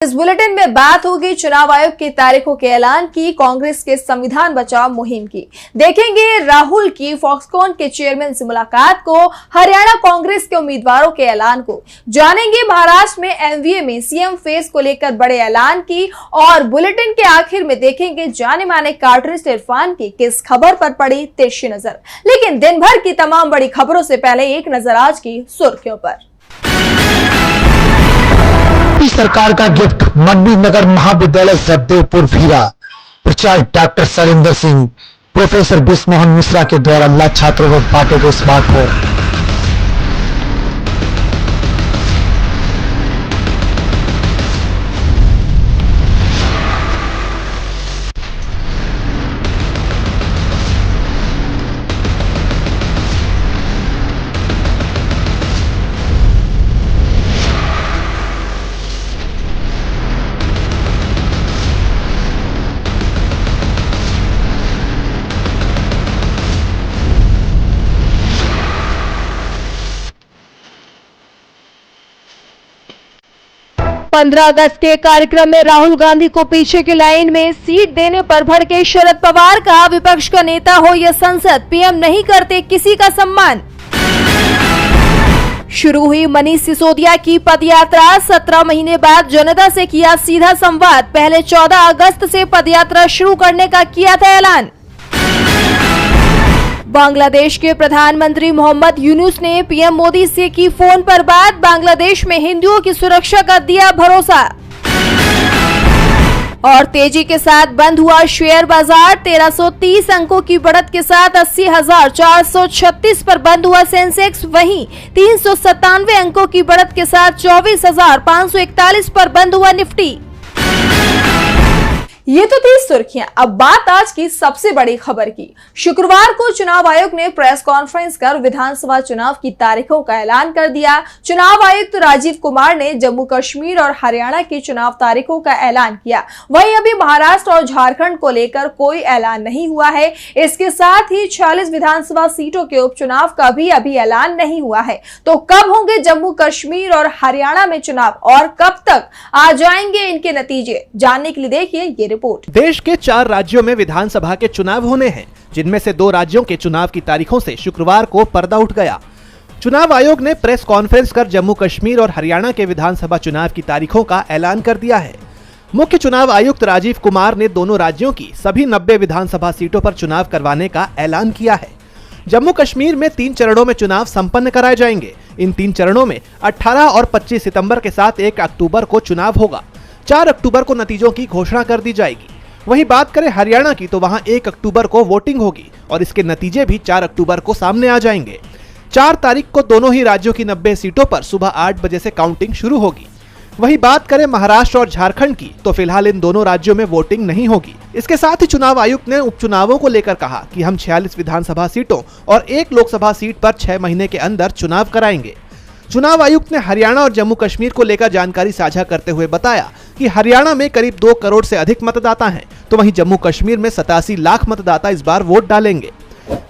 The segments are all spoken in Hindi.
इस बुलेटिन में बात होगी चुनाव आयोग की तारीखों के ऐलान की, कांग्रेस के संविधान बचाओ मुहिम की। देखेंगे राहुल की फॉक्सकॉन के चेयरमैन से मुलाकात को, हरियाणा कांग्रेस के उम्मीदवारों के ऐलान को, जानेंगे महाराष्ट्र में एमवीए में सीएम फेस को लेकर बड़े ऐलान की, और बुलेटिन के आखिर में देखेंगे जाने माने कार्टूनिस्ट इरफान की किस खबर पर पड़ी तिरछी नजर। लेकिन दिन भर की तमाम बड़ी खबरों से पहले एक नजर आज की सुर्खियों पर। सरकार का गिफ्ट मंडी नगर महाविद्यालय सैफदेवपुर भीरा। प्राचार्य डॉक्टर शैलेंद्र सिंह, प्रोफेसर बिस्मोहन मिश्रा के द्वारा लाख छात्रों को बांटे गए स्मार्टफोन। पंद्रह अगस्त के कार्यक्रम में राहुल गांधी को पीछे की लाइन में सीट देने पर भड़के शरद पवार का विपक्ष का नेता हो या संसद, पीएम नहीं करते किसी का सम्मान। शुरू हुई मनीष सिसोदिया की पदयात्रा, 17 महीने बाद जनता से किया सीधा संवाद। पहले 14 अगस्त से पदयात्रा शुरू करने का किया था ऐलान। बांग्लादेश के प्रधानमंत्री मोहम्मद यूनुस ने पीएम मोदी से की फोन पर बात, बांग्लादेश में हिंदुओं की सुरक्षा का दिया भरोसा। और तेजी के साथ बंद हुआ शेयर बाजार, 1330 अंकों की बढ़त के साथ 80,436 पर बंद हुआ सेंसेक्स। वहीं 397 अंकों की बढ़त के साथ 24,541 पर बंद हुआ निफ्टी। ये तो थी सुर्खियां। अब बात आज की सबसे बड़ी खबर की। शुक्रवार को चुनाव आयोग ने प्रेस कॉन्फ्रेंस कर विधानसभा चुनाव की तारीखों का ऐलान कर दिया। चुनाव आयुक्त राजीव कुमार ने जम्मू कश्मीर और हरियाणा की चुनाव तारीखों का ऐलान किया। वहीं अभी महाराष्ट्र और झारखंड को लेकर कोई ऐलान नहीं हुआ है। इसके साथ ही 46 विधानसभा सीटों के उपचुनाव का भी अभी ऐलान नहीं हुआ है। तो कब होंगे जम्मू कश्मीर और हरियाणा में चुनाव और कब तक आ जाएंगे इनके नतीजे, जानने के लिए देखिए ये रिपोर्ट। देश के 4 राज्यों में विधानसभा के चुनाव होने हैं, जिनमें से 2 राज्यों के चुनाव की तारीखों से शुक्रवार को पर्दा उठ गया। चुनाव आयोग ने प्रेस कॉन्फ्रेंस कर जम्मू कश्मीर और हरियाणा के विधानसभा चुनाव की तारीखों का ऐलान कर दिया है। मुख्य चुनाव आयुक्त राजीव कुमार ने दोनों राज्यों की सभी 90 विधानसभा सीटों पर चुनाव करवाने का ऐलान किया है। जम्मू कश्मीर में 3 चरणों में चुनाव संपन्न कराए जाएंगे। इन 3 चरणों में 18 और 25 सितंबर के साथ 1 अक्टूबर को चुनाव होगा। 4 अक्टूबर को नतीजों की घोषणा कर दी जाएगी। वहीं बात करें हरियाणा की, तो वहां 1 अक्टूबर को वोटिंग होगी और इसके नतीजे भी 4 अक्टूबर को सामने आ जाएंगे। 4 तारीख को दोनों ही राज्यों की 90 सीटों पर सुबह 8 बजे से काउंटिंग शुरू होगी। वहीं बात करें महाराष्ट्र और झारखंड की, तो फिलहाल इन दोनों राज्यों में वोटिंग नहीं होगी। इसके साथ ही चुनाव आयुक्त ने उपचुनावों को लेकर कहा कि हम 46 विधानसभा सीटों और 1 लोकसभा सीट पर 6 महीने के अंदर चुनाव कराएंगे। चुनाव आयुक्त ने हरियाणा और जम्मू कश्मीर को लेकर जानकारी साझा करते हुए बताया कि हरियाणा में करीब 2 करोड़ से अधिक मतदाता हैं, तो वहीं जम्मू कश्मीर में 87 लाख मतदाता इस बार वोट डालेंगे।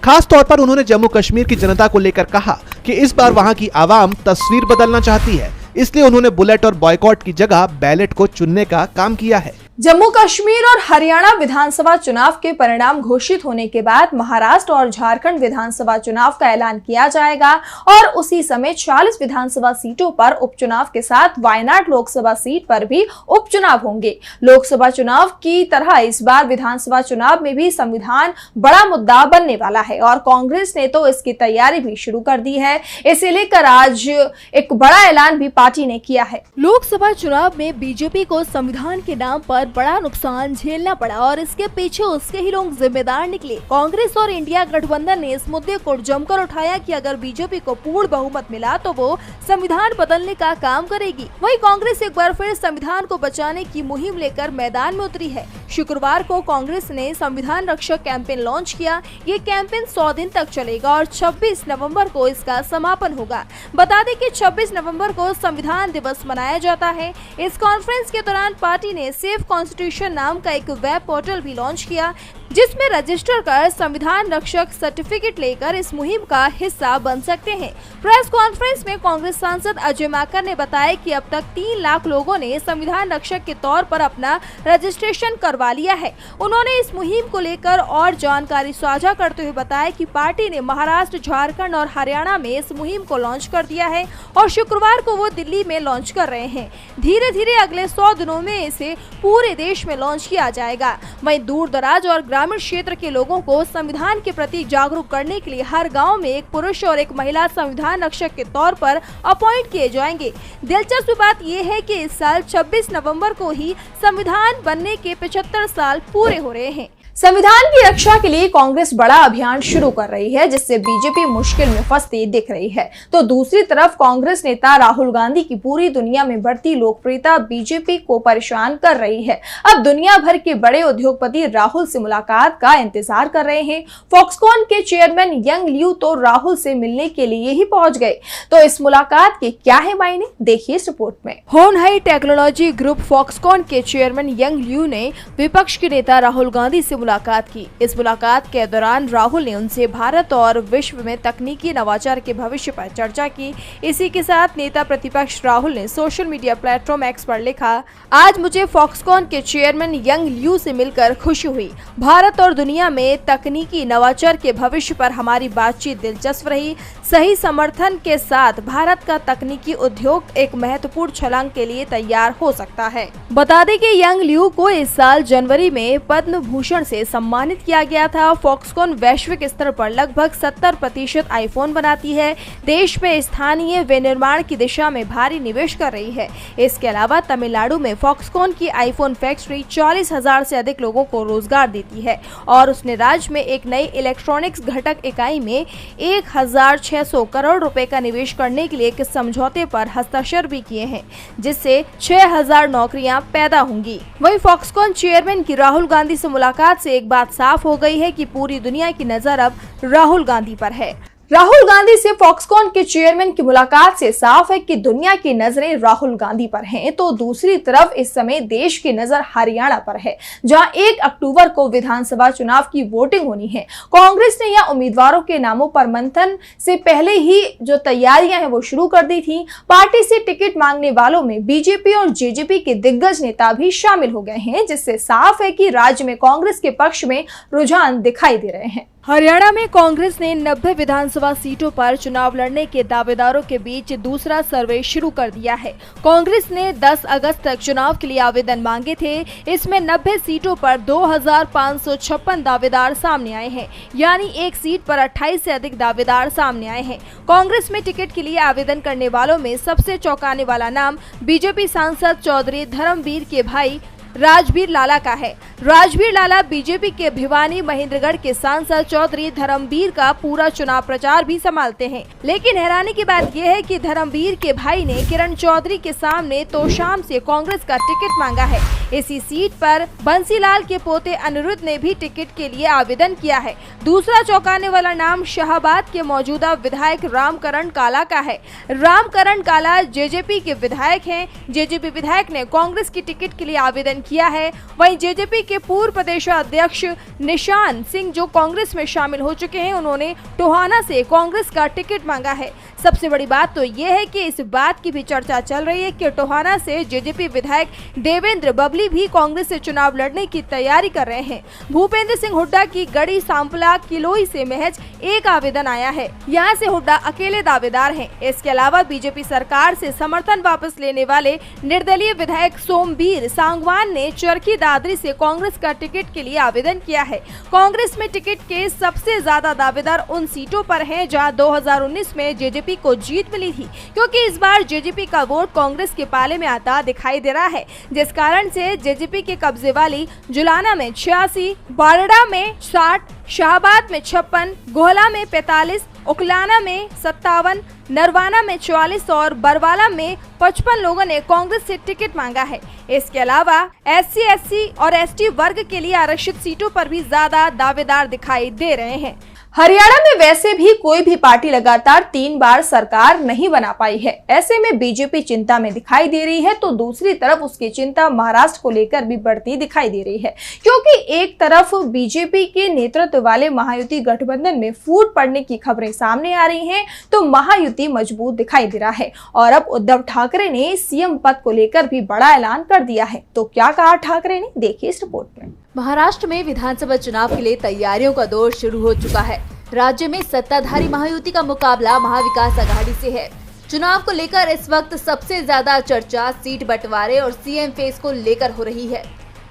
खास तौर पर उन्होंने जम्मू कश्मीर की जनता को लेकर कहा कि इस बार वहां की आवाम तस्वीर बदलना चाहती है, इसलिए उन्होंने बुलेट और बॉयकॉट की जगह बैलेट को चुनने का काम किया है। जम्मू कश्मीर और हरियाणा विधानसभा चुनाव के परिणाम घोषित होने के बाद महाराष्ट्र और झारखंड विधानसभा चुनाव का ऐलान किया जाएगा और उसी समय 40 विधानसभा सीटों पर उपचुनाव के साथ वायनाड लोकसभा सीट पर भी उपचुनाव होंगे। लोकसभा चुनाव की तरह इस बार विधानसभा चुनाव में भी संविधान बड़ा मुद्दा बनने वाला है और कांग्रेस ने तो इसकी तैयारी भी शुरू कर दी है। इसे लेकर आज एक बड़ा ऐलान भी पार्टी ने किया है। लोकसभा चुनाव में बीजेपी को संविधान के नाम पर बड़ा नुकसान झेलना पड़ा और इसके पीछे उसके ही लोग जिम्मेदार निकले। कांग्रेस और इंडिया गठबंधन ने इस मुद्दे को जमकर उठाया कि अगर बीजेपी को पूर्ण बहुमत मिला तो वो संविधान बदलने का काम करेगी। वहीं कांग्रेस एक बार फिर संविधान को बचाने की मुहिम लेकर मैदान में उतरी है। शुक्रवार को कांग्रेस ने संविधान रक्षक कैंपेन लॉन्च किया। ये कैंपेन 100 दिन तक चलेगा और 26 नवम्बर को इसका समापन होगा। बता दें कि 26 नवम्बर को संविधान दिवस मनाया जाता है। इस कॉन्फ्रेंस के दौरान पार्टी ने सेफ कॉन्स्टिट्यूशन नाम का एक वेब पोर्टल भी लॉन्च किया। जिसमें रजिस्टर कर संविधान रक्षक सर्टिफिकेट लेकर इस मुहिम का हिस्सा बन सकते हैं। प्रेस कॉन्फ्रेंस में कांग्रेस सांसद अजय माकन ने बताया कि अब तक 3 लाख लोगों ने संविधान रक्षक के तौर पर अपना रजिस्ट्रेशन करवा लिया है। उन्होंने इस मुहिम को लेकर और जानकारी साझा करते हुए बताया कि पार्टी ने महाराष्ट्र, झारखंड और हरियाणा में इस मुहिम को लॉन्च कर दिया है और शुक्रवार को वो दिल्ली में लॉन्च कर रहे हैं। धीरे धीरे अगले 100 दिनों में इसे पूरे देश में लॉन्च किया जाएगा। वहीं दूर दराज और ग्रामीण क्षेत्र के लोगों को संविधान के प्रति जागरूक करने के लिए हर गांव में एक पुरुष और एक महिला संविधान रक्षक के तौर पर अपॉइंट किए जाएंगे। दिलचस्प बात यह है कि इस साल 26 नवंबर को ही संविधान बनने के 75 साल पूरे हो रहे हैं। संविधान की रक्षा के लिए कांग्रेस बड़ा अभियान शुरू कर रही है, जिससे बीजेपी मुश्किल में फंसती दिख रही है। तो दूसरी तरफ कांग्रेस नेता राहुल गांधी की पूरी दुनिया में बढ़ती लोकप्रियता बीजेपी को परेशान कर रही है। अब दुनिया भर के बड़े उद्योगपति राहुल से मुलाकात का इंतजार कर रहे हैं। फॉक्सकॉन के चेयरमैन यंग लियू तो राहुल से मिलने के लिए ही पहुंच गए। तो इस मुलाकात के क्या है मायने, देखिए इस रिपोर्ट में। होनहाई टेक्नोलॉजी ग्रुप फॉक्सकॉन के चेयरमैन यंग लियू ने विपक्ष के नेता राहुल गांधी से मुलाकात की। इस मुलाकात के दौरान राहुल ने उनसे भारत और विश्व में तकनीकी नवाचार के भविष्य पर चर्चा की। इसी के साथ नेता प्रतिपक्ष राहुल ने सोशल मीडिया प्लेटफॉर्म एक्स पर लिखा, आज मुझे फॉक्सकॉन के चेयरमैन यंग लियू से मिलकर खुशी हुई। भारत और दुनिया में तकनीकी नवाचार के भविष्य पर हमारी बातचीत दिलचस्प रही। सही समर्थन के साथ भारत का तकनीकी उद्योग एक महत्वपूर्ण छलांग के लिए तैयार हो सकता है। बता दें कि यंग लियू को इस साल जनवरी में पद्म भूषण से सम्मानित किया गया था। फॉक्सकॉन वैश्विक स्तर पर लगभग 70% आईफोन बनाती है। देश में स्थानीय विनिर्माण की दिशा में भारी निवेश कर रही है। इसके अलावा तमिलनाडु में फॉक्सकॉन की आईफोन फैक्ट्री 40,000 से अधिक लोगों को रोजगार देती है और उसने राज्य में एक नई इलेक्ट्रॉनिक्स घटक इकाई में 1,600 करोड़ रुपए का निवेश करने के लिए एक समझौते पर हस्ताक्षर भी किए हैं, जिससे 6,000 नौकरियां पैदा होंगी। वहीं फॉक्सकॉन चेयरमैन की राहुल गांधी से मुलाकात से एक बात साफ हो गई है कि पूरी दुनिया की नजर अब राहुल गांधी पर है। राहुल गांधी से फॉक्सकॉन के चेयरमैन की मुलाकात से साफ है कि दुनिया की नजरें राहुल गांधी पर हैं। तो दूसरी तरफ इस समय देश की नजर हरियाणा पर है, जहां 1 अक्टूबर को विधानसभा चुनाव की वोटिंग होनी है। कांग्रेस ने यहां उम्मीदवारों के नामों पर मंथन से पहले ही जो तैयारियां हैं वो शुरू कर दी थी। पार्टी से टिकट मांगने वालों में बीजेपी और जेजेपी के दिग्गज नेता भी शामिल हो गए हैं, जिससे साफ है कि राज्य में कांग्रेस के पक्ष में रुझान दिखाई दे रहे हैं। हरियाणा में कांग्रेस ने 90 विधानसभा सीटों पर चुनाव लड़ने के दावेदारों के बीच दूसरा सर्वे शुरू कर दिया है। कांग्रेस ने 10 अगस्त तक चुनाव के लिए आवेदन मांगे थे। इसमें 90 सीटों पर 2,556 दावेदार सामने आए हैं, यानी एक सीट पर 28 से अधिक दावेदार सामने आए हैं। कांग्रेस में टिकट के लिए आवेदन करने वालों में सबसे चौंकाने वाला नाम बीजेपी सांसद चौधरी धर्मवीर के भाई राजबीर लाला का है। राजबीर लाला बीजेपी के भिवानी महेंद्रगढ़ के सांसद चौधरी धर्मवीर का पूरा चुनाव प्रचार भी संभालते हैं। लेकिन हैरानी की बात यह है कि धर्मवीर के भाई ने किरण चौधरी के सामने तोशाम से कांग्रेस का टिकट मांगा है। इसी सीट पर बंसीलाल के पोते अनिरुद्ध ने भी टिकट के लिए आवेदन किया है। दूसरा चौंकाने वाला नाम शाहबाद के मौजूदा विधायक रामकरण काला का है। रामकरण काला जेजेपी के विधायक हैं। जेजेपी विधायक ने कांग्रेस की टिकट के लिए आवेदन किया है। वहीं जेजेपी के पूर्व प्रदेश अध्यक्ष निशान सिंह जो कांग्रेस में शामिल हो चुके हैं, उन्होंने टोहाना से कांग्रेस का टिकट मांगा है। सबसे बड़ी बात तो ये है कि इस बात की भी चर्चा चल रही है कि टोहाना से जेजेपी विधायक देवेंद्र बबली भी कांग्रेस से चुनाव लड़ने की तैयारी कर रहे हैं। भूपेंद्र सिंह हुड्डा की गढ़ी सांपला किलोई से महज एक आवेदन आया है। यहाँ से हुड्डा अकेले दावेदार हैं। इसके अलावा बीजेपी सरकार से समर्थन वापस लेने वाले निर्दलीय विधायक सोमवीर सांगवान ने चरखी दादरी से कांग्रेस का टिकट के लिए आवेदन किया है। कांग्रेस में टिकट के सबसे ज्यादा दावेदार उन सीटों पर हैं जहां 2019 में जेजेपी को जीत मिली थी, क्योंकि इस बार जेजेपी का वोट कांग्रेस के पाले में आता दिखाई दे रहा है, जिस कारण से जेजेपी के कब्जे वाली जुलाना में 86, बारड़ा में 60, शाहबाद में 56, गोहला में 45, उकलाना में 57, नरवाना में 44 और बरवाला में 55 लोगों ने कांग्रेस से टिकट मांगा है। इसके अलावा SC, SC और ST वर्ग के लिए आरक्षित सीटों पर भी ज्यादा दावेदार दिखाई दे रहे हैं। हरियाणा में वैसे भी कोई भी पार्टी लगातार 3 बार सरकार नहीं बना पाई है। ऐसे में बीजेपी चिंता में दिखाई दे रही है, तो दूसरी तरफ उसकी चिंता महाराष्ट्र को लेकर भी बढ़ती दिखाई दे रही है, क्योंकि एक तरफ बीजेपी के नेतृत्व वाले महायुति गठबंधन में फूट पड़ने की खबरें सामने आ रही हैं, तो महायुति मजबूत दिखाई दे रहा है। और अब उद्धव ठाकरे ने सीएम पद को लेकर भी बड़ा ऐलान कर दिया है। तो क्या कहा ठाकरे ने, देखिए इस रिपोर्ट में। महाराष्ट्र में विधानसभा चुनाव के लिए तैयारियों का दौर शुरू हो चुका है। राज्य में सत्ताधारी महायुति का मुकाबला महाविकास आघाड़ी से है। चुनाव को लेकर इस वक्त सबसे ज्यादा चर्चा सीट बंटवारे और सीएम फेस को लेकर हो रही है।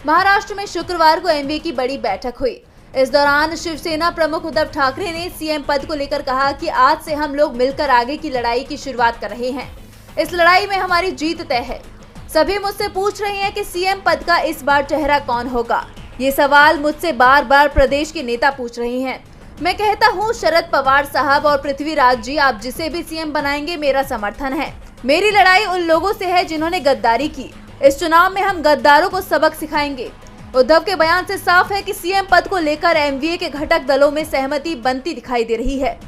महाराष्ट्र में शुक्रवार को एमवीए की बड़ी बैठक हुई। इस दौरान शिवसेना प्रमुख उद्धव ठाकरे ने सीएम पद को लेकर कहा कि आज से हम लोग मिलकर आगे की लड़ाई की शुरुआत कर रहे हैं। इस लड़ाई में हमारी जीत तय है। सभी मुझसे पूछ रहे हैं कि सीएम पद का इस बार चेहरा कौन होगा। ये सवाल मुझसे बार बार प्रदेश के नेता पूछ रहे हैं। मैं कहता हूँ शरद पवार साहब और पृथ्वीराज जी, आप जिसे भी सीएम बनाएंगे मेरा समर्थन है। मेरी लड़ाई उन लोगों से है जिन्होंने गद्दारी की। इस चुनाव में हम गद्दारों को सबक सिखाएंगे। उद्धव के बयान से साफ है कि सीएम पद को लेकर एमवीए के घटक दलों में सहमति बनती दिखाई दे रही है।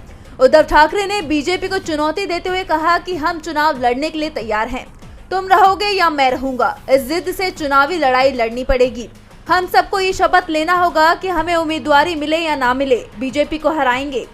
उद्धव ठाकरे ने बीजेपी को चुनौती देते हुए कहा कि हम चुनाव लड़ने के लिए तैयार हैं। तुम रहोगे या मैं रहूंगा, इस जिद से चुनावी लड़ाई लड़नी पड़ेगी। हम सबको ये शपथ लेना होगा कि हमें उम्मीदवारी मिले या ना मिले, बीजेपी को हराएंगे।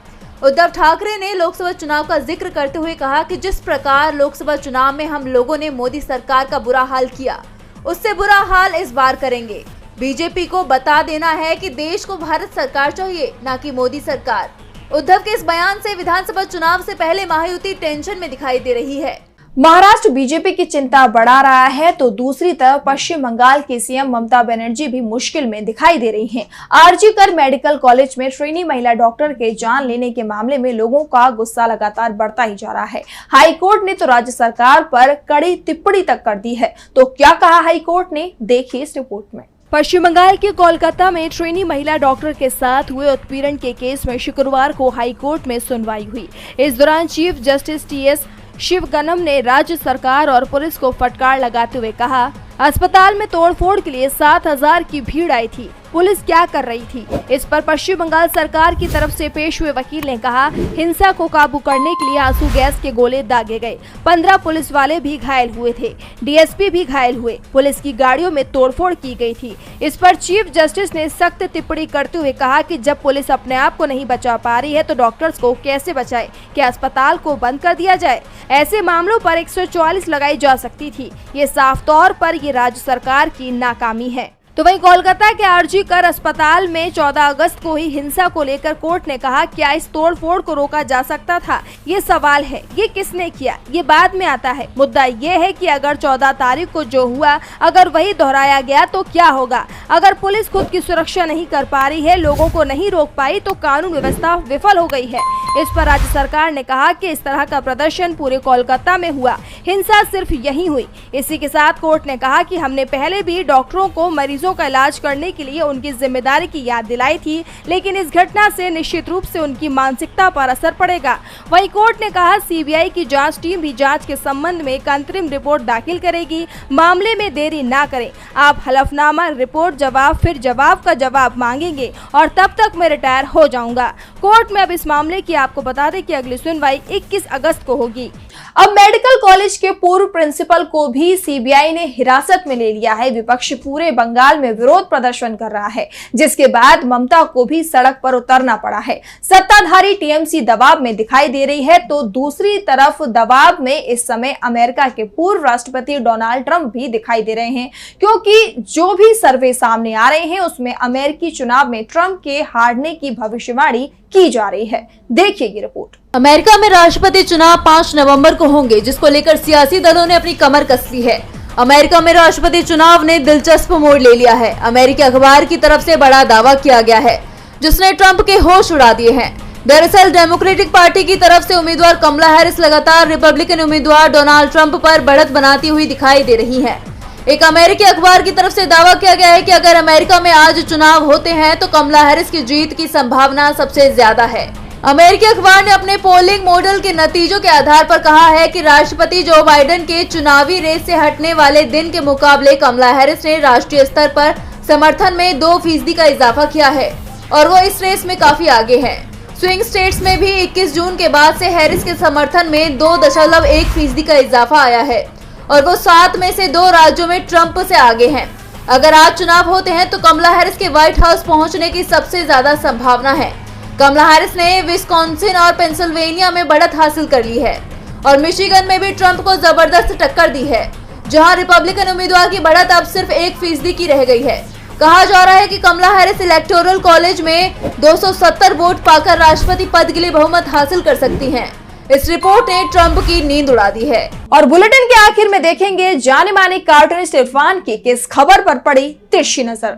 उद्धव ठाकरे ने लोकसभा चुनाव का जिक्र करते हुए कहा कि जिस प्रकार लोकसभा चुनाव में हम लोगों ने मोदी सरकार का बुरा हाल किया, उससे बुरा हाल इस बार करेंगे। बीजेपी को बता देना है कि देश को भारत सरकार चाहिए, ना कि मोदी सरकार। उद्धव के इस बयान से विधानसभा चुनाव से पहले महायुति टेंशन में दिखाई दे रही है। महाराष्ट्र बीजेपी की चिंता बढ़ा रहा है, तो दूसरी तरफ पश्चिम बंगाल की सीएम ममता बनर्जी भी मुश्किल में दिखाई दे रही हैं। आरजी कर मेडिकल कॉलेज में ट्रेनी महिला डॉक्टर के जान लेने के मामले में लोगों का गुस्सा लगातार बढ़ता ही जा रहा है। हाईकोर्ट ने तो राज्य सरकार पर कड़ी टिप्पणी तक कर दी है। तो क्या कहा हाईकोर्ट ने, देखिए इस रिपोर्ट में। पश्चिम बंगाल के कोलकाता में ट्रेनी महिला डॉक्टर के साथ हुए उत्पीड़न के केस में शुक्रवार को हाईकोर्ट में सुनवाई हुई। इस दौरान चीफ जस्टिस टीएस शिवगनम ने राज्य सरकार और पुलिस को फटकार लगाते हुए कहा, अस्पताल में तोड़फोड़ के लिए 7,000 की भीड़ आई थी, पुलिस क्या कर रही थी। इस पर पश्चिम बंगाल सरकार की तरफ से पेश हुए वकील ने कहा, हिंसा को काबू करने के लिए आंसू गैस के गोले दागे गए। 15 पुलिस वाले भी घायल हुए थे, डीएसपी भी घायल हुए। पुलिस की गाड़ियों में तोड़फोड़ की गई थी। इस पर चीफ जस्टिस ने सख्त टिप्पणी करते हुए कहा कि जब पुलिस अपने आप को नहीं बचा पा रही है तो डॉक्टर्स को कैसे बचाए, क्या अस्पताल को बंद कर दिया जाए। ऐसे मामलों पर 144 लगाई जा सकती थी। ये साफ तौर पर ये राज्य सरकार की नाकामी है। तो वहीं कोलकाता के आरजी कर अस्पताल में 14 अगस्त को ही हिंसा को लेकर कोर्ट ने कहा, क्या इस तोड़फोड़ को रोका जा सकता था। ये सवाल है, ये किसने किया, ये बाद में आता है। मुद्दा ये है कि अगर 14 तारीख को जो हुआ अगर वही दोहराया गया तो क्या होगा। अगर पुलिस खुद की सुरक्षा नहीं कर पा रही है, लोगों को नहीं रोक पाई, तो कानून व्यवस्था विफल हो गई है। इस पर राज्य सरकार ने कहा कि इस तरह का प्रदर्शन पूरे कोलकाता में हुआ, हिंसा सिर्फ यहीं हुई। इसी के साथ कोर्ट ने कहा कि हमने पहले भी डॉक्टरों को मरीजों का इलाज करने के लिए उनकी जिम्मेदारी की याद दिलाई थी, लेकिन इस घटना से निश्चित रूप से उनकी मानसिकता पर असर पड़ेगा। वहीं कोर्ट ने कहा, सीबीआई की जांच टीम भी जांच के संबंध में एक अंतरिम रिपोर्ट दाखिल करेगी। मामले में देरी ना करें। आप हलफनामा, रिपोर्ट, जवाब, फिर जवाब का जवाब मांगेंगे और तब तक मैं रिटायर हो जाऊंगा। कोर्ट में अब इस मामले की आपको बता दें कि अगली सुनवाई 21 अगस्त को होगी। अब मेडिकल कॉलेज के पूर्व प्रिंसिपल को भी सीबीआई ने हिरासत में ले लिया है। विपक्ष पूरे बंगाल में विरोध प्रदर्शन कर रहा है, जिसके बाद ममता को भी सड़क पर उतरना पड़ा है। सत्ताधारी टीएमसी दबाव में दिखाई दे रही है, तो दूसरी तरफ दबाव में इस समय अमेरिका के पूर्व राष्ट्रपति डोनाल्ड ट्रंप भी दिखाई दे रहे हैं, क्योंकि जो भी सर्वे सामने आ रहे हैं उसमें अमेरिकी चुनाव में ट्रंप के हारने की भविष्यवाणी की जा रही है। देखिए ये रिपोर्ट। अमेरिका में राष्ट्रपति चुनाव 5 नवंबर को होंगे, जिसको लेकर सियासी दलों ने अपनी कमर कस ली है। अमेरिका में राष्ट्रपति चुनाव ने दिलचस्प मोड़ ले लिया है। अमेरिकी अखबार की तरफ से बड़ा दावा किया गया है, जिसने ट्रंप के होश उड़ा दिए हैं। दरअसल डेमोक्रेटिक पार्टी की तरफ से उम्मीदवार कमला हैरिस लगातार रिपब्लिकन उम्मीदवार डोनाल्ड ट्रंप पर बढ़त बनाती हुई दिखाई दे रही है। एक अमेरिकी अखबार की तरफ से दावा किया गया है कि अगर अमेरिका में आज चुनाव होते हैं तो कमला हैरिस की जीत की संभावना सबसे ज्यादा है। अमेरिकी अखबार ने अपने पोलिंग मॉडल के नतीजों के आधार पर कहा है कि राष्ट्रपति जो बाइडेन के चुनावी रेस से हटने वाले दिन के मुकाबले कमला हैरिस ने राष्ट्रीय स्तर पर समर्थन में 2% का इजाफा किया है और वो इस रेस में काफी आगे हैं। स्विंग स्टेट्स में भी 21 जून के बाद से हैरिस के समर्थन में 2.1% का इजाफा आया है और वो 7 में से 2 राज्यों में ट्रंप से आगे हैं। अगर आज चुनाव होते हैं तो कमला हैरिस के व्हाइट हाउस पहुंचने की सबसे ज्यादा संभावना है। कमला हैरिस ने विस्कॉन्सिन और पेंसिल्वेनिया में बढ़त हासिल कर ली है और मिशिगन में भी ट्रंप को जबरदस्त टक्कर दी है, जहां रिपब्लिकन उम्मीदवार की बढ़त अब सिर्फ 1% की रह गई है। कहा जा रहा है कि कमला हैरिस इलेक्टोरल कॉलेज में 270 वोट पाकर राष्ट्रपति पद के लिए बहुमत हासिल कर सकती हैं। इस रिपोर्ट ने ट्रंप की नींद उड़ा दी है। और बुलेटिन के आखिर में देखेंगे जाने माने कार्टूनिस्ट इरफान की किस खबर पर पड़ी तिरछी नजर।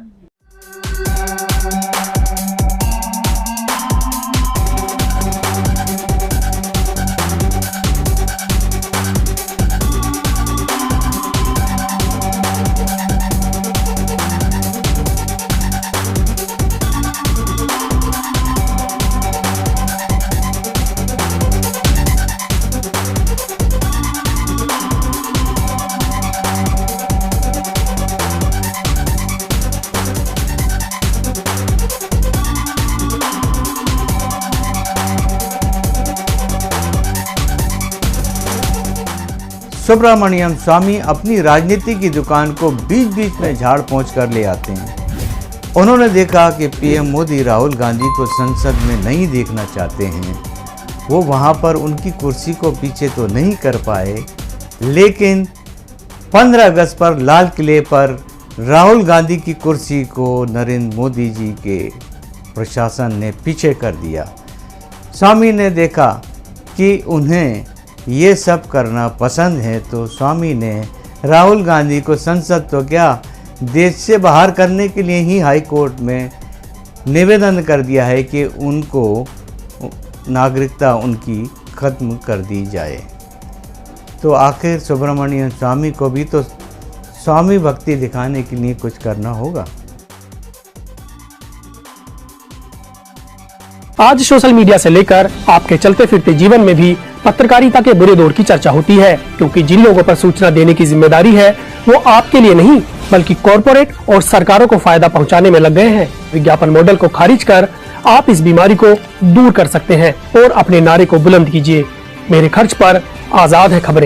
सुब्रमण्यम स्वामी अपनी राजनीति की दुकान को बीच बीच में झाड़ पोंछ कर ले आते हैं। उन्होंने देखा कि पीएम मोदी राहुल गांधी को संसद में नहीं देखना चाहते हैं। वो वहां पर उनकी कुर्सी को पीछे तो नहीं कर पाए, लेकिन 15 अगस्त पर लाल किले पर राहुल गांधी की कुर्सी को नरेंद्र मोदी जी के प्रशासन ने पीछे कर दिया। स्वामी ने देखा कि उन्हें ये सब करना पसंद है, तो स्वामी ने राहुल गांधी को संसद तो क्या देश से बाहर करने के लिए ही हाई कोर्ट में निवेदन कर दिया है कि उनको नागरिकता उनकी खत्म कर दी जाए। तो आखिर सुब्रमण्यम स्वामी को भी तो स्वामी भक्ति दिखाने के लिए कुछ करना होगा। आज सोशल मीडिया से लेकर आपके चलते फिरते जीवन में भी पत्रकारिता के बुरे दौर की चर्चा होती है, क्योंकि जिन लोगों पर सूचना देने की जिम्मेदारी है वो आपके लिए नहीं बल्कि कॉरपोरेट और सरकारों को फायदा पहुंचाने में लग गए हैं। विज्ञापन मॉडल को खारिज कर आप इस बीमारी को दूर कर सकते हैं और अपने नारे को बुलंद कीजिए। मेरे खर्च पर आजाद है खबरें।